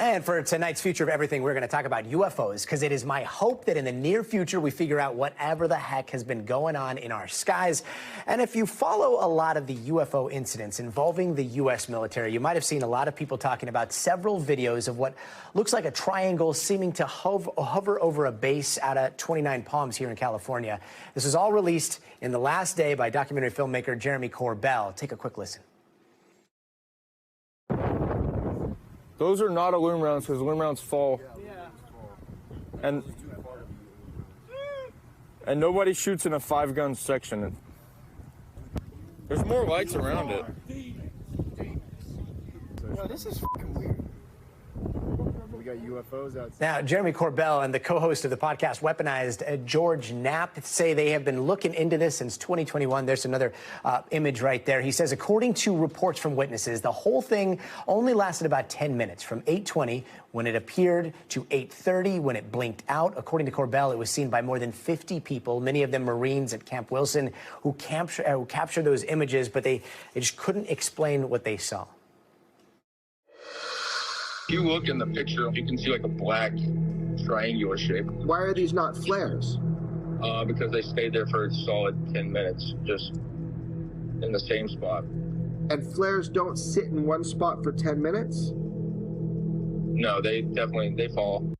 And for tonight's Future of Everything, we're going to talk about UFOs, because it is my hope that in the near future we figure out whatever the heck has been going on in our skies. And if you follow a lot of the UFO incidents involving the U.S. military, you might have seen a lot of people talking about several videos of what looks like a triangle seeming to hover over a base out of 29 Palms here in California. This was all released in the last day by documentary filmmaker Jeremy Corbell. Take a quick listen. Those are not aluminum rounds because aluminum rounds fall. And nobody shoots in a 5-gun section. There's more lights around it. Yo, this is fucking weird. We got UFOs outside. Now, Jeremy Corbell and the co-host of the podcast Weaponized, George Knapp, say they have been looking into this since 2021. There's another image right there. He says, according to reports from witnesses, the whole thing only lasted about 10 minutes, from 8:20 when it appeared to 8:30 when it blinked out. According to Corbell, it was seen by more than 50 people, many of them Marines at Camp Wilson, who captured those images, but they just couldn't explain what they saw. If you look in the picture, you can see like a black triangular shape. Why are these not flares? Because they stayed there for a solid 10 minutes, just in the same spot. And flares don't sit in one spot for 10 minutes? No, they fall.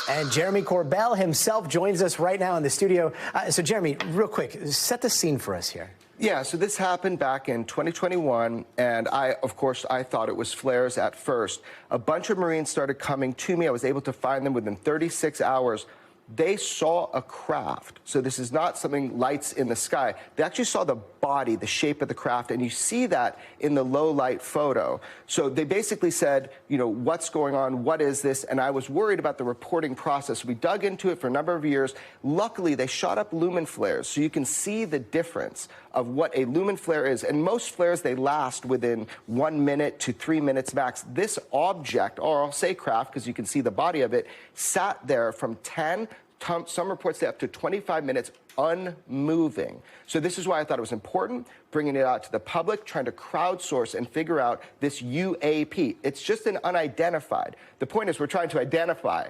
And Jeremy Corbell himself joins us right now in the studio. So, Jeremy, real quick, set the scene for us here. Yeah, so this happened back in 2021, and of course, I thought it was flares at first. A bunch of Marines started coming to me. I was able to find them within 36 hours. They saw a craft. So this is not something lights in the sky. They actually saw the body, the shape of the craft, and you see that in the low light photo. So they basically said, you know, what's going on? What is this? And I was worried about the reporting process. We dug into it for a number of years. Luckily, they shot up lumen flares, so you can see the difference of what a lumen flare is. And most flares, they last within 1 minute to 3 minutes max. This object, or I'll say craft, because you can see the body of it, sat there from 10, some reports say up to 25 minutes unmoving. So this is why I thought it was important, bringing it out to the public, trying to crowdsource and figure out this UAP. It's just an unidentified. The point is we're trying to identify.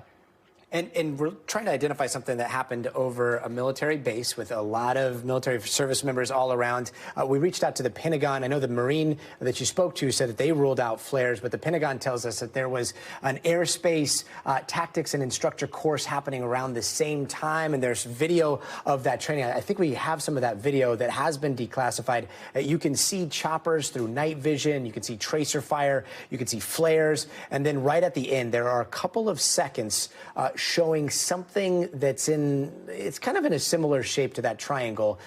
And we're trying to identify something that happened over a military base with a lot of military service members all around. We reached out to the Pentagon. I know the Marine that you spoke to said that they ruled out flares, but the Pentagon tells us that there was an airspace tactics and instructor course happening around the same time, and there's video of that training. I think we have some of that video that has been declassified. You can see choppers through night vision. You can see tracer fire. You can see flares. And then right at the end, there are a couple of seconds showing something that's it's kind of in a similar shape to that triangle.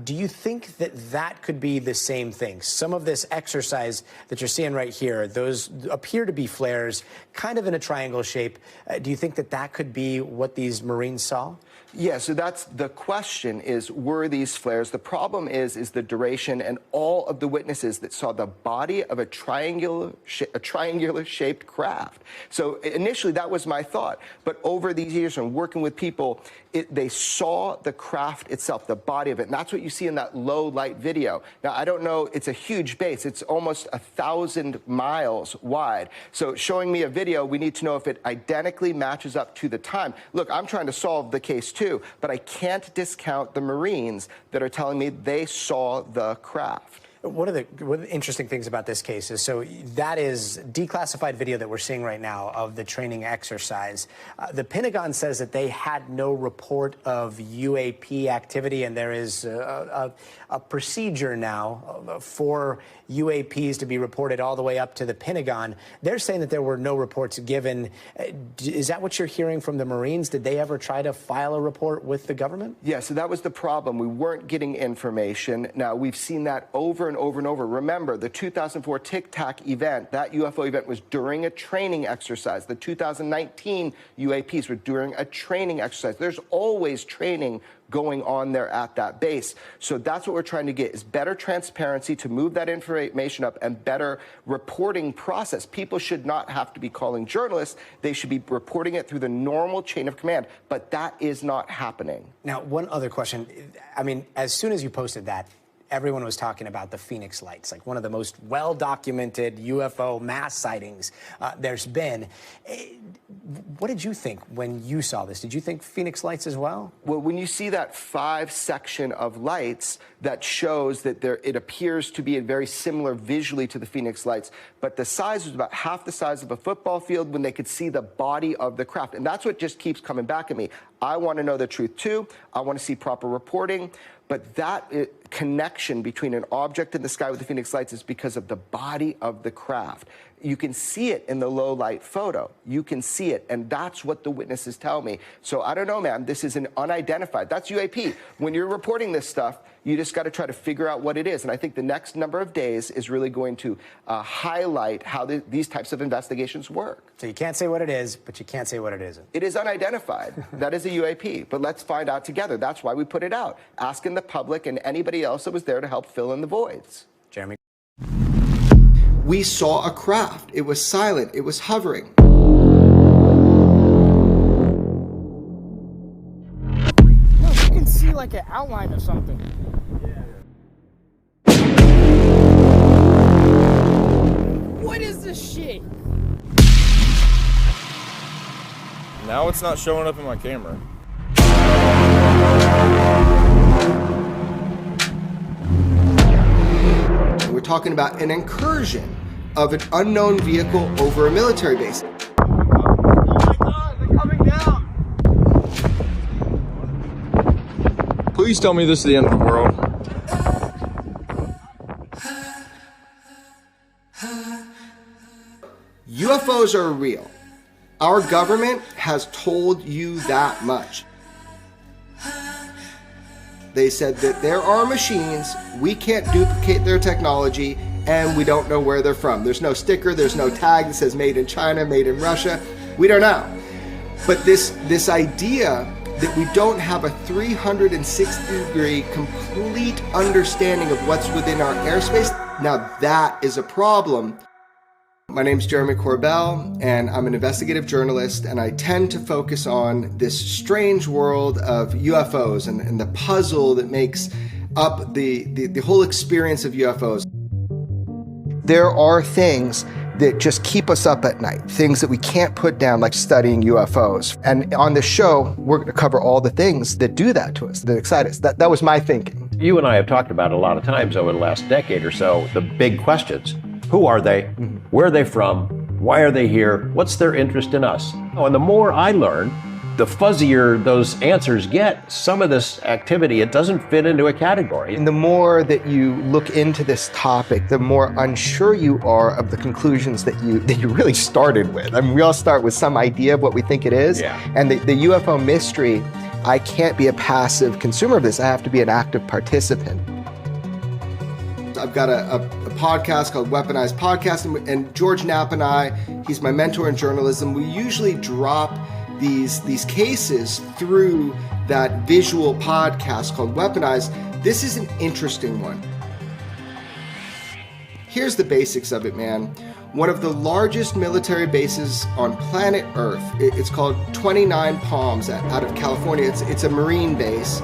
Do you think that that could be the same thing? Some of this exercise that you're seeing right here, those appear to be flares, kind of in a triangle shape. Do you think that that could be what these Marines saw? Yeah, so that's the question is, were these flares? The problem is the duration, and all of the witnesses that saw the body of a triangular shaped craft. So initially that was my thought, but over these years from working with people, they saw the craft itself, the body of it, and that's what you see in that low light video. Now, I don't know, it's a huge base. It's almost 1,000 miles wide. So showing me a video, we need to know if it identically matches up to the time. Look, I'm trying to solve the case too, but I can't discount the Marines that are telling me they saw the craft. One of the interesting things about this case is, so that is declassified video that we're seeing right now of the training exercise. The Pentagon says that they had no report of UAP activity, and there is a procedure now for UAPs to be reported all the way up to the Pentagon. They're saying that there were no reports given. Is that what you're hearing from the Marines? Did they ever try to file a report with the government? Yeah, so that was the problem. We weren't getting information. Now, we've seen that over and over and over. Remember, the 2004 Tic Tac event, that UFO event was during a training exercise. The 2019 UAPs were during a training exercise. There's always training going on there at that base. So that's what we're trying to get, is better transparency to move that information up and better reporting process. People should not have to be calling journalists. They should be reporting it through the normal chain of command, but that is not happening. Now, one other question. I mean, as soon as you posted that, everyone was talking about the Phoenix Lights, like one of the most well-documented UFO mass sightings there's been. What did you think when you saw this? Did you think Phoenix Lights as well? Well, when you see that 5-section of lights, that shows that it appears to be very similar visually to the Phoenix Lights, but the size was about half the size of a football field when they could see the body of the craft. And that's what just keeps coming back at me. I want to know the truth too. I want to see proper reporting. But that connection between an object in the sky with the Phoenix Lights is because of the body of the craft. You can see it in the low light photo. You can see it, and that's what the witnesses tell me. So I don't know, man, this is an unidentified. That's UAP. When you're reporting this stuff, you just got to try to figure out what it is. And I think the next number of days is really going to highlight how these types of investigations work. So you can't say what it is, but you can't say what it isn't. It is unidentified. That is a UAP. But let's find out together. That's why we put it out, asking the public and anybody else that was there to help fill in the voids. Jeremy? We saw a craft. It was silent. It was hovering. No, you can see like an outline of something. What is this shit? Now it's not showing up in my camera. We're talking about an incursion of an unknown vehicle over a military base. Oh my God, they're coming down! Please tell me this is the end of the world. UFOs are real. Our government has told you that much. They said that there are machines, we can't duplicate their technology, and we don't know where they're from. There's no sticker, there's no tag that says made in China, made in Russia. We don't know. But this idea that we don't have a 360-degree complete understanding of what's within our airspace, now that is a problem. My name's Jeremy Corbell, and I'm an investigative journalist, and I tend to focus on this strange world of UFOs and the puzzle that makes up the whole experience of UFOs. There are things that just keep us up at night, things that we can't put down, like studying UFOs. And on this show, we're going to cover all the things that do that to us, that excite us. That was my thinking. You and I have talked about it a lot of times over the last decade or so, the big questions. Who are they? Where are they from? Why are they here? What's their interest in us? Oh, and the more I learn, the fuzzier those answers get. Some of this activity, it doesn't fit into a category. And the more that you look into this topic, the more unsure you are of the conclusions that you really started with. I mean, we all start with some idea of what we think it is. Yeah. And the UFO mystery, I can't be a passive consumer of this. I have to be an active participant. I've got a podcast called Weaponized Podcast, and George Knapp and I, he's my mentor in journalism, we usually drop these cases through that visual podcast called Weaponized. This is an interesting one. Here's the basics of it, man. One of the largest military bases on planet Earth, it's called 29 Palms out of California. It's a Marine base.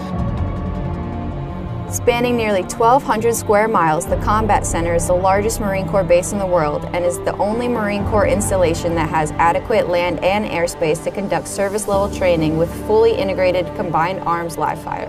Spanning nearly 1,200 square miles, the Combat Center is the largest Marine Corps base in the world and is the only Marine Corps installation that has adequate land and airspace to conduct service-level training with fully integrated combined arms live fire.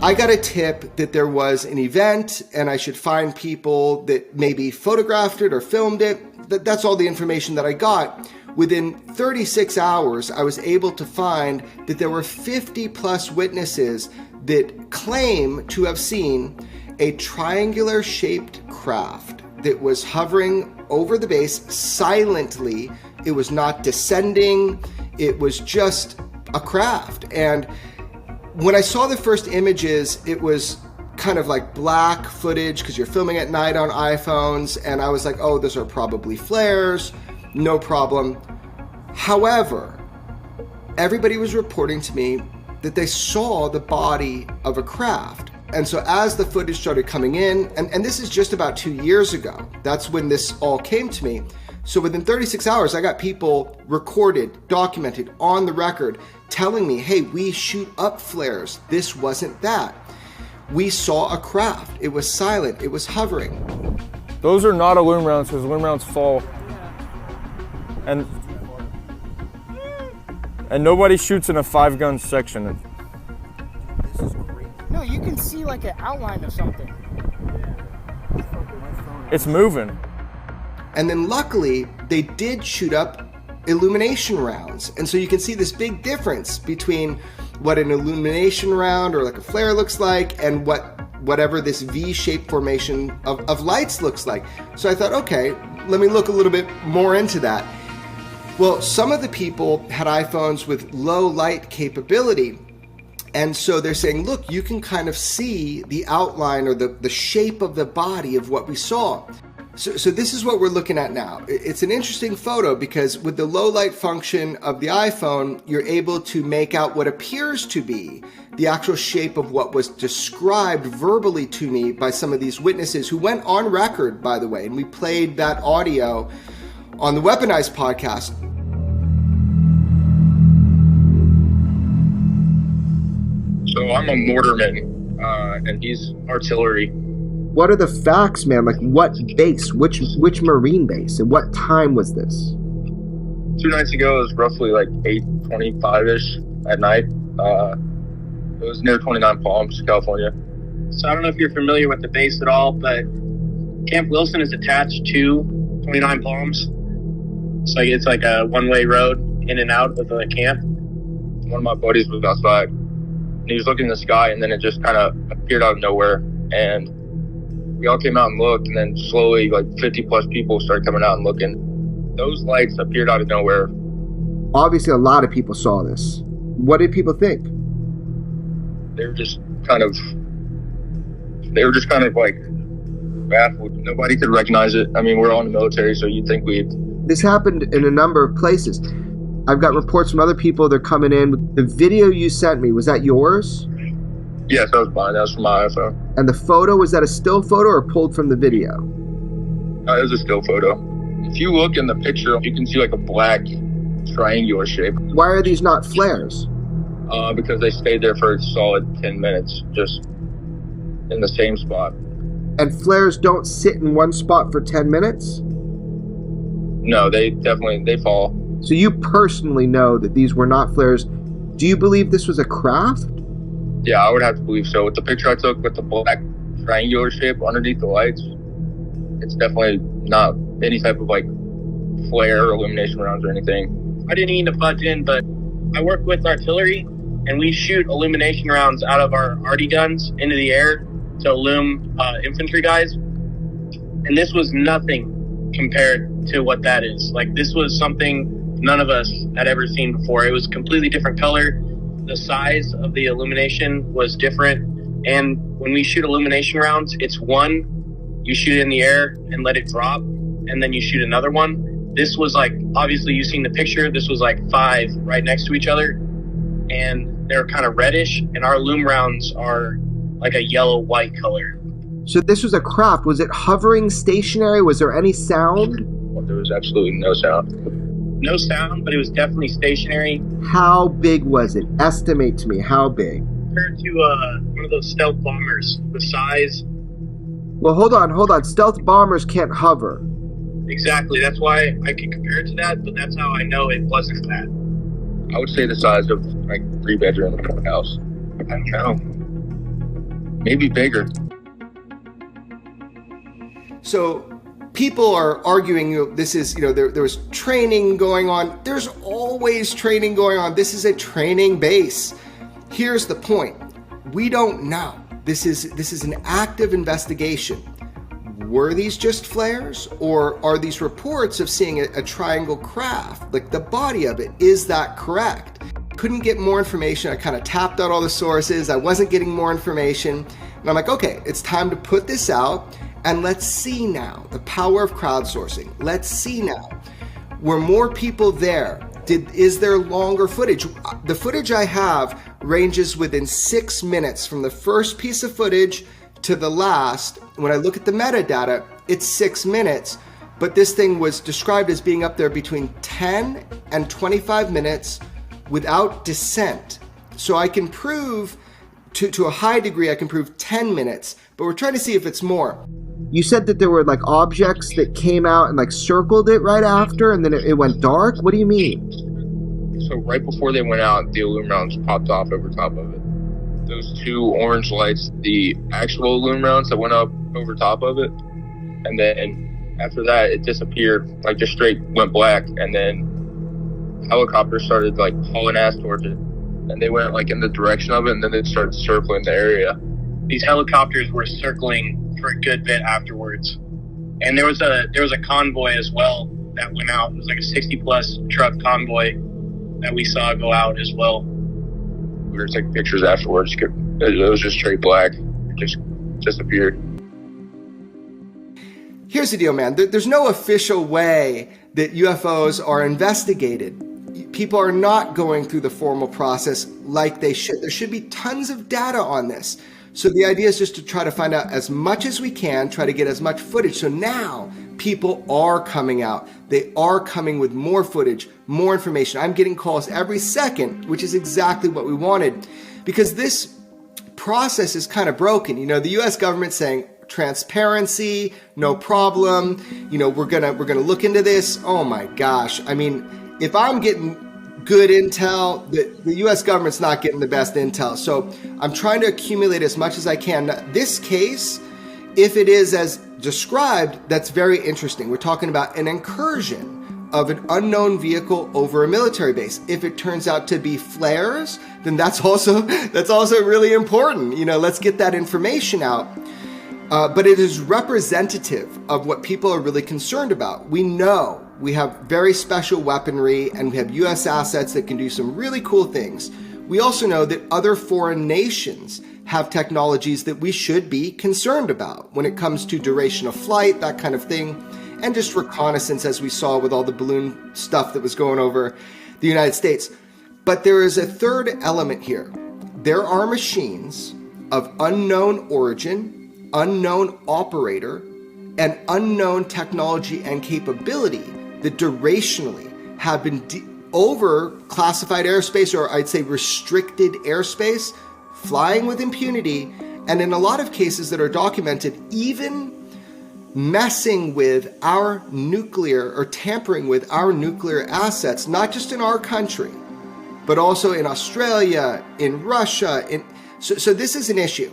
I got a tip that there was an event and I should find people that maybe photographed it or filmed it. That's all the information that I got. Within 36 hours, I was able to find that there were 50+ witnesses that claim to have seen a triangular-shaped craft that was hovering over the base silently. It was not descending. It was just a craft. And when I saw the first images, it was kind of like black footage because you're filming at night on iPhones. And I was like, oh, those are probably flares. No problem. However, everybody was reporting to me that they saw the body of a craft. And so as the footage started coming in, and this is just about 2 years ago, that's when this all came to me. So within 36 hours, I got people recorded, documented, on the record, telling me, hey, we shoot up flares. This wasn't that. we saw a craft. It was silent, it was hovering. Those are not aluminum rounds because aluminum rounds fall. And nobody shoots in a 5-gun section. No, you can see like an outline of something. It's moving. And then luckily, they did shoot up illumination rounds. And so you can see this big difference between what an illumination round or like a flare looks like and whatever this V-shaped formation of lights looks like. So I thought, okay, let me look a little bit more into that. Well, some of the people had iPhones with low light capability. And so they're saying, look, you can kind of see the outline or the shape of the body of what we saw. So this is what we're looking at now. It's an interesting photo because with the low light function of the iPhone, you're able to make out what appears to be the actual shape of what was described verbally to me by some of these witnesses who went on record, by the way, and we played that audio on the Weaponized podcast. So I'm a mortarman, and he's artillery. What are the facts, man? Like what base, which Marine base, and what time was this? 2 nights ago, it was roughly like 8:25-ish at night. It was near 29 Palms, California. So I don't know if you're familiar with the base at all, but Camp Wilson is attached to 29 Palms. So it's like a one-way road in and out of the camp. One of my buddies was outside, and he was looking in the sky, and then it just kind of appeared out of nowhere. And we all came out and looked, and then slowly, like 50 plus people started coming out and looking. Those lights appeared out of nowhere. Obviously, a lot of people saw this. What did people think? They were just kind of like baffled. Nobody could recognize it. I mean, we're all in the military, so you'd think we'd. This happened in a number of places. I've got reports from other people. They're coming in. The video you sent me, was that yours? Yes, that was mine. That was from my iPhone. And the photo, was that a still photo or pulled from the video? It was a still photo. If you look in the picture, you can see like a black triangular shape. Why are these not flares? Because they stayed there for a solid 10 minutes, just in the same spot. And flares don't sit in one spot for 10 minutes? No, they fall. So you personally know that these were not flares. Do you believe this was a craft? Yeah, I would have to believe so. With the picture I took with the black triangular shape underneath the lights, it's definitely not any type of like flare or illumination rounds or anything. I didn't mean to butt in, but I work with artillery, and we shoot illumination rounds out of our arty guns into the air to illumine infantry guys. And this was nothing compared to what that is. Like, this was something none of us had ever seen before. It was a completely different color. The size of the illumination was different. And when we shoot illumination rounds, it's one, you shoot it in the air and let it drop, and then you shoot another one. This was like, obviously you've seen the picture, this was like 5 right next to each other, and they're kind of reddish, and our loom rounds are like a yellow-white color. So this was a craft. Was it hovering, stationary? Was there any sound? Well, there was absolutely no sound. No sound, but it was definitely stationary. How big was it? Estimate to me, how big? Compared to one of those stealth bombers, the size. Well, hold on. Stealth bombers can't hover. Exactly. That's why I can compare it to that, but that's how I know it wasn't that. I would say the size of like 3-bedroom house. I don't know. Maybe bigger. So people are arguing, this is, there was training going on. There's always training going on. This is a training base. Here's the point. We don't know. This is an active investigation. Were these just flares, or are these reports of seeing a triangle craft, like the body of it? Is that correct? Couldn't get more information. I kind of tapped out all the sources. I wasn't getting more information. And I'm like, okay, it's time to put this out, and let's see now the power of crowdsourcing. Let's see now. Were more people there? Is there longer footage? The footage I have ranges within 6 minutes from the first piece of footage to the last. When I look at the metadata, it's 6 minutes, but this thing was described as being up there between 10 and 25 minutes without dissent. So I can prove to a high degree, I can prove 10 minutes, but we're trying to see if it's more. You said that there were like objects that came out and like circled it right after, and then it went dark. What do you mean? So right before they went out, the aluminum rounds popped off over top of it. Those two orange lights, the actual aluminum rounds that went up over top of it, and then after that it disappeared, like just straight went black, and then helicopters started like hauling ass towards it, and they went like in the direction of it, and then they started circling the area. These helicopters were circling for a good bit afterwards, and there was a convoy as well that went out. It was like a 60-plus truck convoy that we saw go out as well. We were taking pictures afterwards. It was just straight black. It just disappeared. Here's the deal, man. There's no official way that UFOs are investigated. People are not going through the formal process like they should. There should be tons of data on this. So the idea is just to try to find out as much as we can, try to get as much footage. So now people are coming out. They are coming with more footage, more information. I'm getting calls every second, which is exactly what we wanted, because this process is kind of broken. You know, the US government saying transparency, no problem. You know, we're gonna look into this. Oh my gosh. I mean, if I'm getting good intel, the US government's not getting the best intel. So I'm trying to accumulate as much as I can. Now, this case, if it is as described, that's very interesting. We're talking about an incursion of an unknown vehicle over a military base. If it turns out to be flares, then that's also really important. You know, let's get that information out. But it is representative of what people are really concerned about. We know we have very special weaponry, and we have US assets that can do some really cool things. We also know that other foreign nations have technologies that we should be concerned about when it comes to duration of flight, that kind of thing, and just reconnaissance, as we saw with all the balloon stuff that was going over the United States. But there is a third element here. There are machines of unknown origin, unknown operator, and unknown technology and capability that durationally have been over classified airspace, or I'd say restricted airspace, flying with impunity, and in a lot of cases that are documented, even messing with our nuclear or tampering with our nuclear assets, not just in our country, but also in Australia, in Russia. So this is an issue.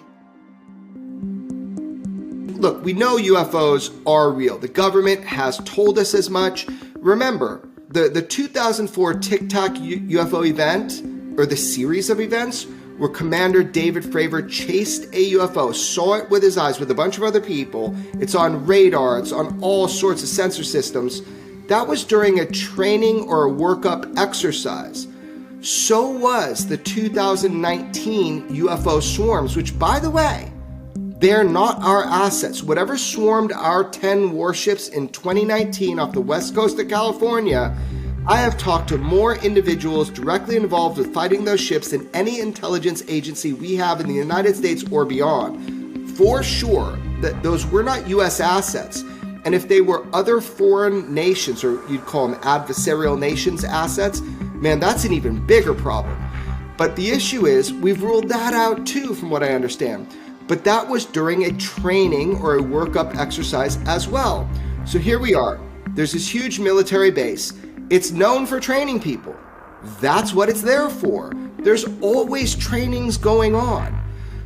Look, we know UFOs are real. The government has told us as much. Remember, the 2004 Tic Tac UFO event, or the series of events, where Commander David Fravor chased a UFO, saw it with his eyes with a bunch of other people. It's on radar. It's on all sorts of sensor systems. That was during a training or a workup exercise. So was the 2019 UFO swarms, which, by the way, they're not our assets. Whatever swarmed our 10 warships in 2019 off the west coast of California, I have talked to more individuals directly involved with fighting those ships than any intelligence agency we have in the United States or beyond. For sure that those were not US assets. And if they were other foreign nations, or you'd call them adversarial nations assets, man, that's an even bigger problem. But the issue is, we've ruled that out too, from what I understand. But that was during a training or a workup exercise as well. So here we are. There's this huge military base. It's known for training people. That's what it's there for. There's always trainings going on.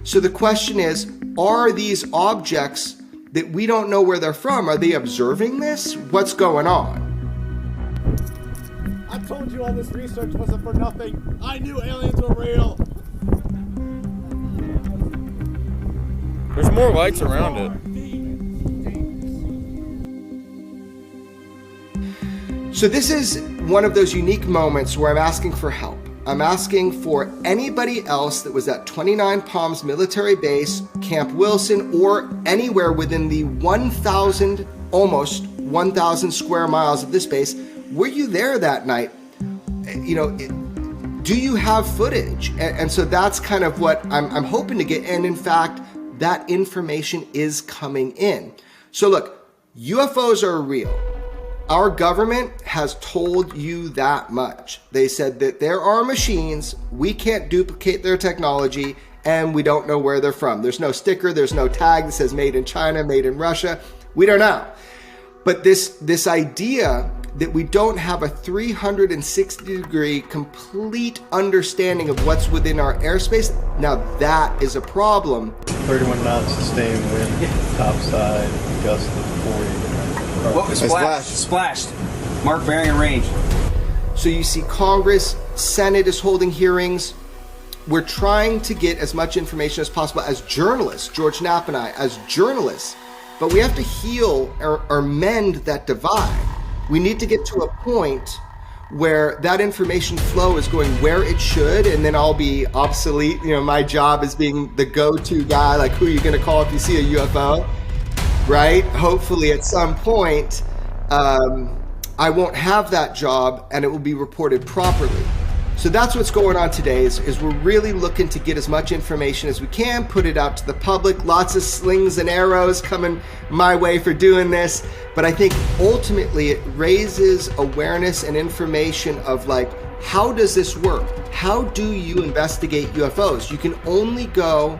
So the question is, are these objects that we don't know where they're from, are they observing this? What's going on? I told you all this research wasn't for nothing. I knew aliens were real. There's more lights around it. So this is one of those unique moments where I'm asking for help. I'm asking for anybody else that was at 29 Palms military base, Camp Wilson, or anywhere within the almost 1,000 square miles of this base. Were you there that night? You know, do you have footage? And so that's kind of what I'm hoping to get. And in fact, that information is coming in. So look, UFOs are real. Our government has told you that much. They said that there are machines, we can't duplicate their technology, and we don't know where they're from. There's no sticker, there's no tag that says made in China, made in Russia. We don't know. But this idea that we don't have a 360-degree complete understanding of what's within our airspace, now that is a problem. 31 knots sustained wind, topside, gust of 40. What was splashed? Mark bearing and range. So you see Congress, Senate is holding hearings. We're trying to get as much information as possible as journalists, George Knapp and I, as journalists. But we have to heal or mend that divide. We need to get to a point where that information flow is going where it should, and then I'll be obsolete. You know, my job is being the go-to guy, like who are you going to call if you see a UFO, right? Hopefully at some point, I won't have that job and it will be reported properly. So that's what's going on today is we're really looking to get as much information as we can, put it out to the public. Lots of slings and arrows coming my way for doing this. But I think ultimately it raises awareness and information of like, how does this work? How do you investigate UFOs? You can only go,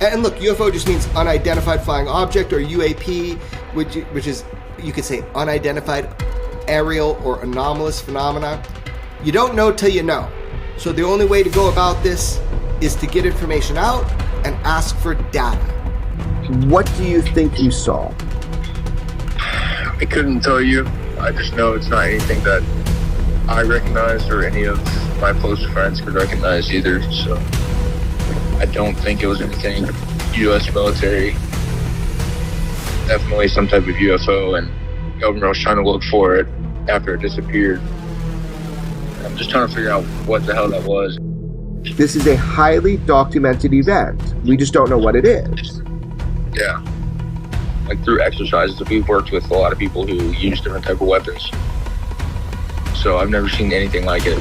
and look, UFO just means unidentified flying object, or UAP, which is, you could say unidentified aerial or anomalous phenomena. You don't know till you know. So the only way to go about this is to get information out and ask for data. What do you think you saw? I couldn't tell you. I just know it's not anything that I recognize or any of my close friends could recognize either. So I don't think it was anything U.S. military. Definitely some type of UFO, and the government was trying to look for it after it disappeared. I'm just trying to figure out what the hell that was. This is a highly documented event. We just don't know what it is. Yeah. Like through exercises, we've worked with a lot of people who use different type of weapons. So I've never seen anything like it.